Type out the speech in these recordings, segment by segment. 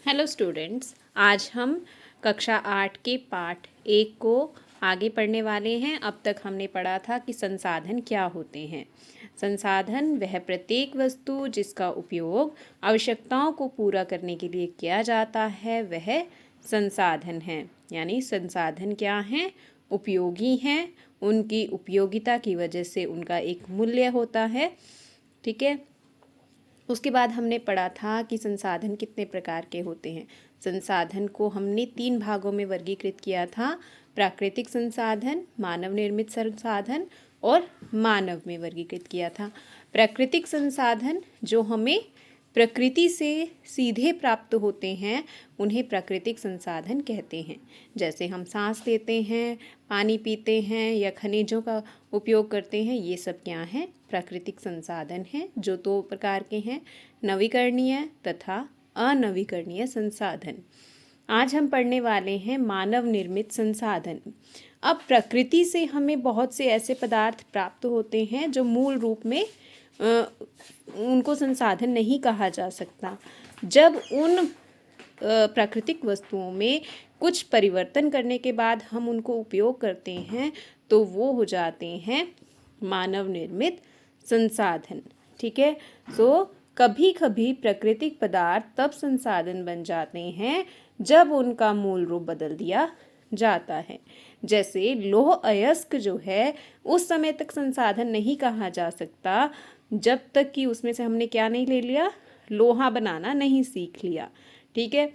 Hello students, आज हम कक्षा 8 के पाठ 1 को आगे पढ़ने वाले हैं। अब तक हमने पढ़ा था कि संसाधन क्या होते हैं। संसाधन वह प्रत्येक वस्तु जिसका उपयोग आवश्यकताओं को पूरा करने के लिए किया जाता है, वह संसाधन है। यानी संसाधन क्या हैं? उपयोगी हैं। उनकी उपयोगिता की वजह से उनका एक मूल्य होता है। ठीक है। उसके बाद हमने पढ़ा था कि संसाधन कितने प्रकार के होते हैं। संसाधन को हमने 3 भागों में वर्गीकृत किया था: प्राकृतिक संसाधन, मानव निर्मित संसाधन और मानव में वर्गीकृत किया था। प्राकृतिक संसाधन जो हमें प्रकृति से सीधे प्राप्त होते हैं, उन्हें प्राकृतिक संसाधन कहते हैं। जैसे हम सांस लेते हैं, पानी पीते हैं या खनिजों का उपयोग करते हैं, ये सब क्या हैं? प्राकृतिक संसाधन हैं, जो 2 प्रकार के हैं: नवीकरणीय तथा अनवीकरणीय संसाधन। आज हम पढ़ने वाले हैं मानव निर्मित संसाधन। अब प्रकृति से हमें बहुत से ऐसे पदार्थ प्राप्त होते हैं जो मूल रूप में उनको संसाधन नहीं कहा जा सकता। जब उन प्राकृतिक वस्तुओं में कुछ परिवर्तन करने के बाद हम उनको उपयोग करते हैं, तो वो हो जाते हैं मानव निर्मित संसाधन। ठीक है। कभी कभी प्राकृतिक पदार्थ तब संसाधन बन जाते हैं जब उनका मूल रूप बदल दिया जाता है। जैसे लौह अयस्क जो है, उस समय तक संसाधन नहीं कहा जा सकता जब तक कि उसमें से हमने क्या नहीं ले लिया? लोहा बनाना नहीं सीख लिया। ठीक है।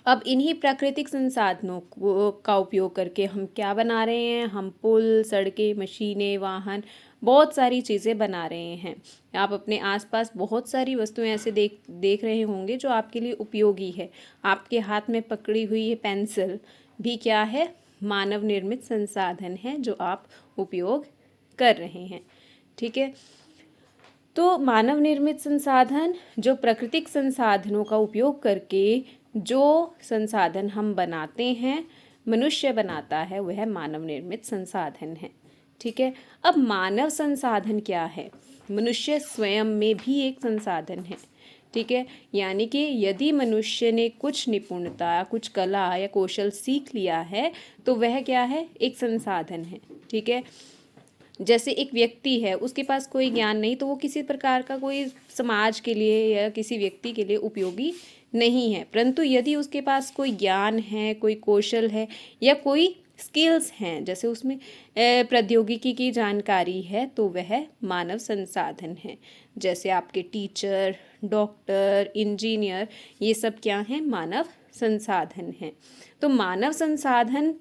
अब इन्हीं प्राकृतिक संसाधनों का उपयोग करके हम क्या बना रहे हैं? हम पुल, सड़कें, मशीनें, वाहन, बहुत सारी चीज़ें बना रहे हैं। आप अपने आसपास बहुत सारी वस्तुएं ऐसे देख रहे होंगे जो आपके लिए उपयोगी है। आपके हाथ में पकड़ी हुई ये पेंसिल भी क्या है? मानव निर्मित संसाधन है जो आप उपयोग कर रहे हैं। ठीक है। तो मानव निर्मित संसाधन, जो प्राकृतिक संसाधनों का उपयोग करके जो संसाधन हम बनाते हैं, मनुष्य बनाता है, वह मानव निर्मित संसाधन है। ठीक है। अब मानव संसाधन क्या है? मनुष्य स्वयं में भी एक संसाधन है। ठीक है। यानी कि यदि मनुष्य ने कुछ निपुणता, कुछ कला या कौशल सीख लिया है, तो वह क्या है? एक संसाधन है। ठीक है। जैसे एक व्यक्ति है, उसके पास कोई ज्ञान नहीं, तो वो किसी प्रकार का कोई समाज के लिए या किसी व्यक्ति के लिए उपयोगी नहीं है। परंतु यदि उसके पास कोई ज्ञान है, कोई कौशल है या कोई स्किल्स हैं, जैसे उसमें प्रौद्योगिकी की जानकारी है, तो वह मानव संसाधन है। जैसे आपके टीचर, डॉक्टर, इंजीनियर, ये सब क्या हैं? मानव संसाधन हैं। तो मानव संसाधन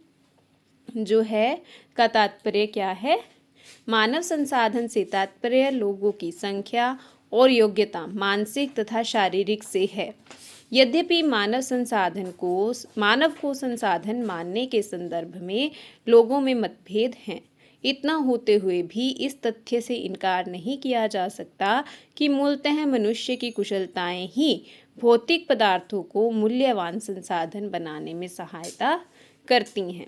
जो है का तात्पर्य क्या है? मानव संसाधन से तात्पर्य लोगों की संख्या और योग्यता मानसिक तथा शारीरिक से है। यद्यपि मानव को संसाधन मानने के संदर्भ में लोगों में मतभेद हैं, इतना होते हुए भी इस तथ्य से इनकार नहीं किया जा सकता कि मूलतः मनुष्य की कुशलताएं ही भौतिक पदार्थों को मूल्यवान संसाधन बनाने में सहायता करती हैं।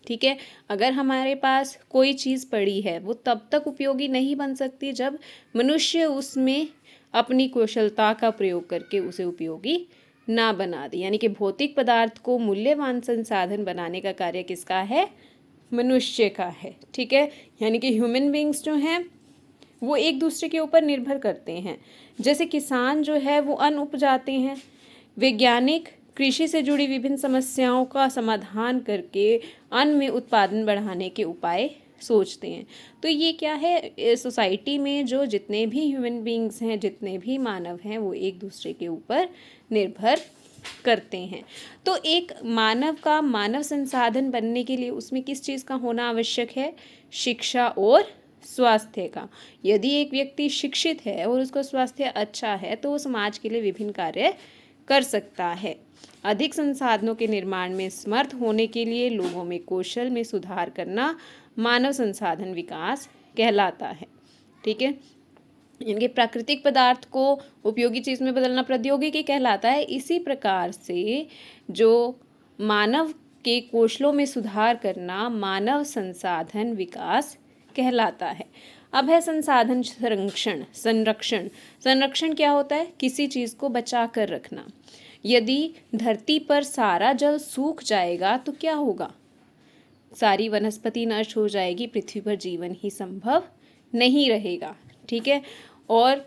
ठीक है। अगर हमारे पास कोई चीज़ पड़ी है, वो तब तक उपयोगी नहीं बन सकती जब मनुष्य उसमें अपनी कुशलता का प्रयोग करके उसे उपयोगी ना बना दे। यानी कि भौतिक पदार्थ को मूल्यवान संसाधन बनाने का कार्य किसका है? मनुष्य का है। ठीक है। यानी कि ह्यूमन बींग्स जो हैं वो एक दूसरे के ऊपर निर्भर करते हैं। जैसे किसान जो है वो अन्न उपजाते हैं, वैज्ञानिक कृषि से जुड़ी विभिन्न समस्याओं का समाधान करके अन्न में उत्पादन बढ़ाने के उपाय सोचते हैं। तो ये क्या है? सोसाइटी में जो जितने भी ह्यूमन बींग्स हैं, जितने भी मानव हैं, वो एक दूसरे के ऊपर निर्भर करते हैं। तो एक मानव का मानव संसाधन बनने के लिए उसमें किस चीज़ का होना आवश्यक है? शिक्षा और स्वास्थ्य का। यदि एक व्यक्ति शिक्षित है और उसका स्वास्थ्य अच्छा है, तो वो समाज के लिए विभिन्न कार्य कर सकता है। अधिक संसाधनों के निर्माण में समर्थ होने के लिए लोगों में कौशल में सुधार करना मानव संसाधन विकास कहलाता है। ठीक है। इनके प्राकृतिक पदार्थ को उपयोगी चीज़ में बदलना प्रौद्योगिकी कहलाता है। इसी प्रकार से जो मानव के कौशलों में सुधार करना मानव संसाधन विकास कहलाता है। अब है संसाधन संरक्षण। संरक्षण क्या होता है? किसी चीज़ को बचा कर रखना। यदि धरती पर सारा जल सूख जाएगा तो क्या होगा? सारी वनस्पति नष्ट हो जाएगी, पृथ्वी पर जीवन ही संभव नहीं रहेगा। ठीक है। और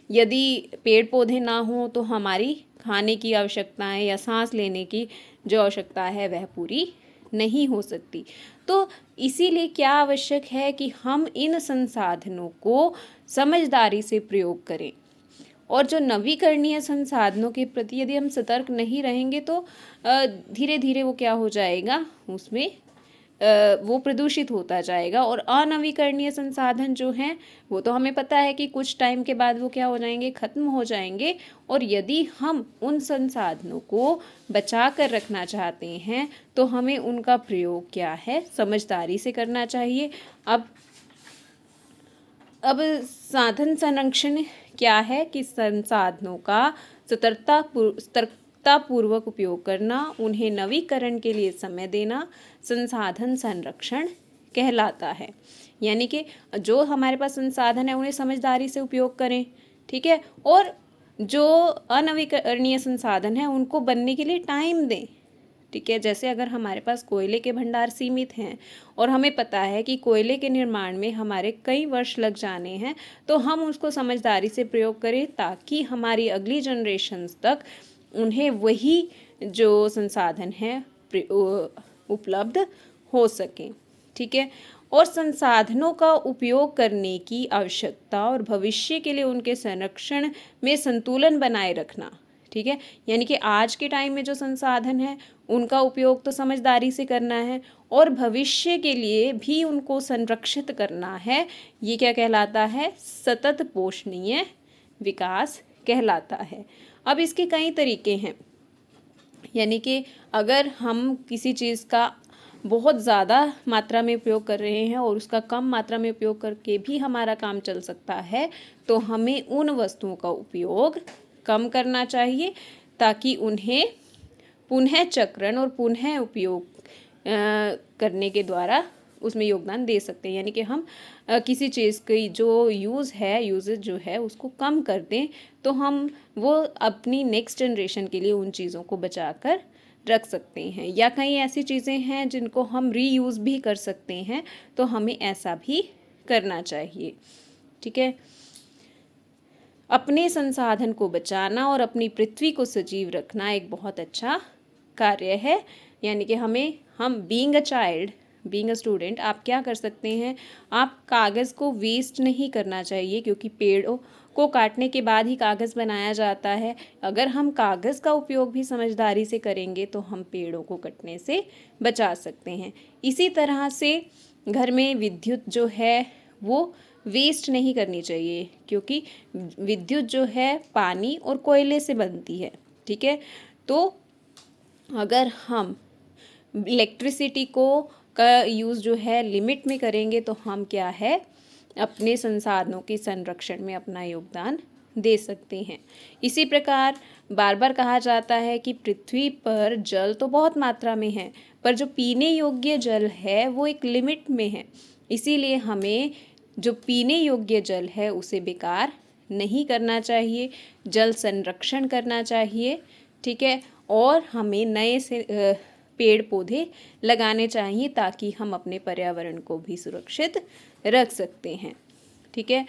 यदि पेड़ पौधे ना हो तो हमारी खाने की आवश्यकताएं या सांस लेने की जो आवश्यकता है वह पूरी नहीं हो सकती। तो इसीलिए क्या आवश्यक है कि हम इन संसाधनों को समझदारी से प्रयोग करें, और जो नवीकरणीय संसाधनों के प्रति यदि हम सतर्क नहीं रहेंगे तो धीरे धीरे वो क्या हो जाएगा, उसमें वो प्रदूषित होता जाएगा। और अनवीकरणीय संसाधन जो हैं वो तो हमें पता है कि कुछ टाइम के बाद वो क्या हो जाएंगे, खत्म हो जाएंगे। और यदि हम उन संसाधनों को बचा कर रखना चाहते हैं तो हमें उनका प्रयोग क्या है, समझदारी से करना चाहिए। अब साधन संरक्षण क्या है कि संसाधनों का सतर्कतापूर्वक उपयोग करना, उन्हें नवीकरण के लिए समय देना संसाधन संरक्षण कहलाता है। यानी कि जो हमारे पास संसाधन है उन्हें समझदारी से उपयोग करें। ठीक है। और जो अनवीकरणीय संसाधन है उनको बनने के लिए टाइम दें। ठीक है। जैसे अगर हमारे पास कोयले के भंडार सीमित हैं और हमें पता है कि कोयले के निर्माण में हमारे कई वर्ष लग जाने हैं, तो हम उसको समझदारी से प्रयोग करें ताकि हमारी अगली जनरेशन्स तक उन्हें वही जो संसाधन है उपलब्ध हो सकें। ठीक है। और संसाधनों का उपयोग करने की आवश्यकता और भविष्य के लिए उनके संरक्षण में संतुलन बनाए रखना। ठीक है। यानी कि आज के टाइम में जो संसाधन है उनका उपयोग तो समझदारी से करना है और भविष्य के लिए भी उनको संरक्षित करना है। ये क्या कहलाता है? सतत पोषणीय विकास कहलाता है। अब इसके कई तरीके हैं। यानी कि अगर हम किसी चीज़ का बहुत ज़्यादा मात्रा में उपयोग कर रहे हैं और उसका कम मात्रा में उपयोग करके भी हमारा काम चल सकता है, तो हमें उन वस्तुओं का उपयोग कम करना चाहिए ताकि उन्हें पुनः चक्रण और पुनः उपयोग करने के द्वारा उसमें योगदान दे सकते हैं। यानी कि हम किसी चीज़ की जो यूजेज जो है उसको कम कर दें तो हम वो अपनी नेक्स्ट जनरेशन के लिए उन चीज़ों को बचा कर रख सकते हैं। या कई ऐसी चीज़ें हैं जिनको हम रीयूज़ भी कर सकते हैं, तो हमें ऐसा भी करना चाहिए। ठीक है। अपने संसाधन को बचाना और अपनी पृथ्वी को सजीव रखना एक बहुत अच्छा कार्य है। यानी कि हम बीइंग अ स्टूडेंट, आप क्या कर सकते हैं, आप कागज़ को वेस्ट नहीं करना चाहिए क्योंकि पेड़ों को काटने के बाद ही कागज़ बनाया जाता है। अगर हम कागज़ का उपयोग भी समझदारी से करेंगे तो हम पेड़ों को कटने से बचा सकते हैं। इसी तरह से घर में विद्युत जो है वो वेस्ट नहीं करनी चाहिए क्योंकि विद्युत जो है पानी और कोयले से बनती है। ठीक है। तो अगर हम इलेक्ट्रिसिटी का यूज़ जो है लिमिट में करेंगे तो हम क्या है, अपने संसाधनों के संरक्षण में अपना योगदान दे सकते हैं। इसी प्रकार बार बार कहा जाता है कि पृथ्वी पर जल तो बहुत मात्रा में है, पर जो पीने योग्य जल है वो एक लिमिट में है। इसीलिए हमें जो पीने योग्य जल है उसे बेकार नहीं करना चाहिए, जल संरक्षण करना चाहिए। ठीक है। और हमें नए से पेड़ पौधे लगाने चाहिए ताकि हम अपने पर्यावरण को भी सुरक्षित रख सकते हैं। ठीक है।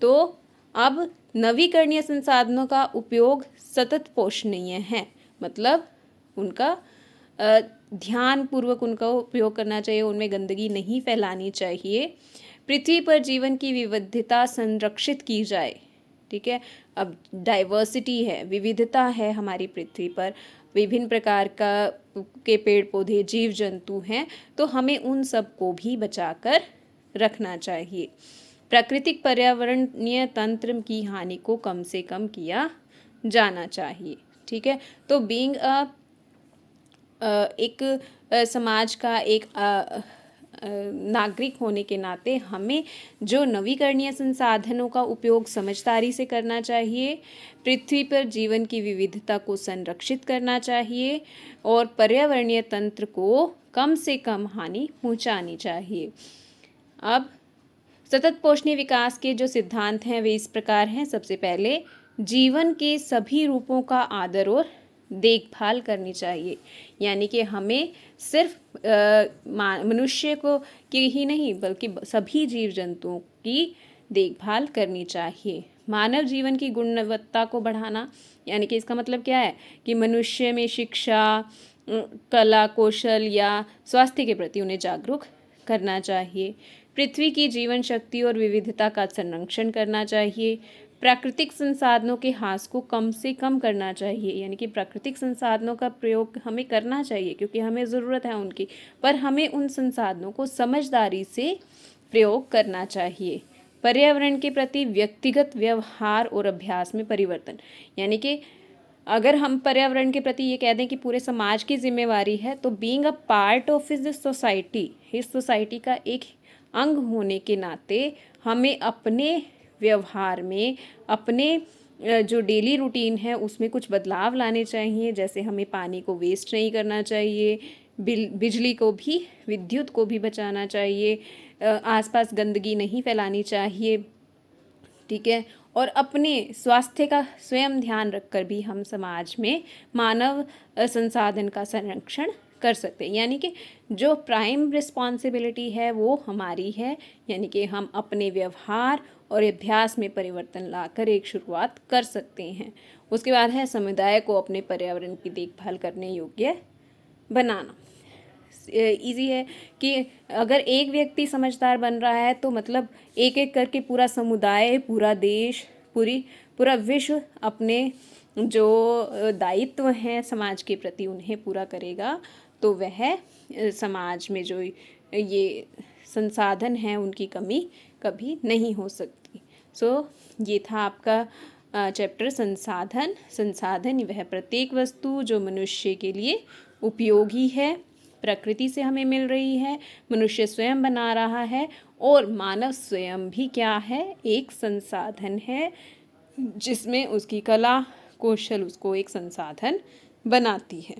तो अब नवीकरणीय संसाधनों का उपयोग सतत पोषणीय है, मतलब उनका ध्यान पूर्वक उनका उपयोग करना चाहिए, उनमें गंदगी नहीं फैलानी चाहिए। पृथ्वी पर जीवन की विविधता संरक्षित की जाए। ठीक है। अब डाइवर्सिटी है, विविधता है हमारी पृथ्वी पर, विभिन्न प्रकार के पेड़ पौधे जीव जंतु हैं, तो हमें उन सब को भी बचाकर रखना चाहिए। प्राकृतिक पर्यावरणीय तंत्र की हानि को कम से कम किया जाना चाहिए। ठीक है। तो बीइंग एक समाज का एक नागरिक होने के नाते हमें जो नवीकरणीय संसाधनों का उपयोग समझदारी से करना चाहिए, पृथ्वी पर जीवन की विविधता को संरक्षित करना चाहिए और पर्यावरणीय तंत्र को कम से कम हानि पहुंचानी चाहिए। अब सतत पोषणीय विकास के जो सिद्धांत हैं वे इस प्रकार हैं। सबसे पहले, जीवन के सभी रूपों का आदर और देखभाल करनी चाहिए। यानी कि हमें सिर्फ मनुष्य को की ही नहीं बल्कि सभी जीव जंतुओं की देखभाल करनी चाहिए। मानव जीवन की गुणवत्ता को बढ़ाना, यानी कि इसका मतलब क्या है कि मनुष्य में शिक्षा, कला, कौशल या स्वास्थ्य के प्रति उन्हें जागरूक करना चाहिए। पृथ्वी की जीवन शक्ति और विविधता का संरक्षण करना चाहिए। प्राकृतिक संसाधनों के ह्रास को कम से कम करना चाहिए, यानी कि प्राकृतिक संसाधनों का प्रयोग हमें करना चाहिए क्योंकि हमें ज़रूरत है उनकी, पर हमें उन संसाधनों को समझदारी से प्रयोग करना चाहिए। पर्यावरण के प्रति व्यक्तिगत व्यवहार और अभ्यास में परिवर्तन, यानी कि अगर हम पर्यावरण के प्रति ये कह दें कि पूरे समाज की जिम्मेवारी है, तो being a part of this society, इस सोसाइटी का एक अंग होने के नाते हमें अपने व्यवहार में, अपने जो डेली रूटीन है उसमें कुछ बदलाव लाने चाहिए। जैसे हमें पानी को वेस्ट नहीं करना चाहिए, बिजली को भी, विद्युत को भी बचाना चाहिए, आसपास गंदगी नहीं फैलानी चाहिए, ठीक है। और अपने स्वास्थ्य का स्वयं ध्यान रखकर भी हम समाज में मानव संसाधन का संरक्षण कर सकते हैं। यानी कि जो प्राइम रिस्पॉन्सिबिलिटी है वो हमारी है, यानी कि हम अपने व्यवहार और अभ्यास में परिवर्तन लाकर एक शुरुआत कर सकते हैं। उसके बाद है समुदाय को अपने पर्यावरण की देखभाल करने योग्य बनाना। इजी है कि अगर एक व्यक्ति समझदार बन रहा है तो मतलब एक एक करके पूरा समुदाय, पूरा देश, पूरा विश्व अपने जो दायित्व हैं समाज के प्रति उन्हें पूरा करेगा, तो वह समाज में जो ये संसाधन हैं उनकी कमी कभी नहीं हो सकती। ये था आपका चैप्टर संसाधन वह प्रत्येक वस्तु जो मनुष्य के लिए उपयोगी है, प्रकृति से हमें मिल रही है, मनुष्य स्वयं बना रहा है, और मानव स्वयं भी क्या है, एक संसाधन है जिसमें उसकी कला, कौशल उसको एक संसाधन बनाती है।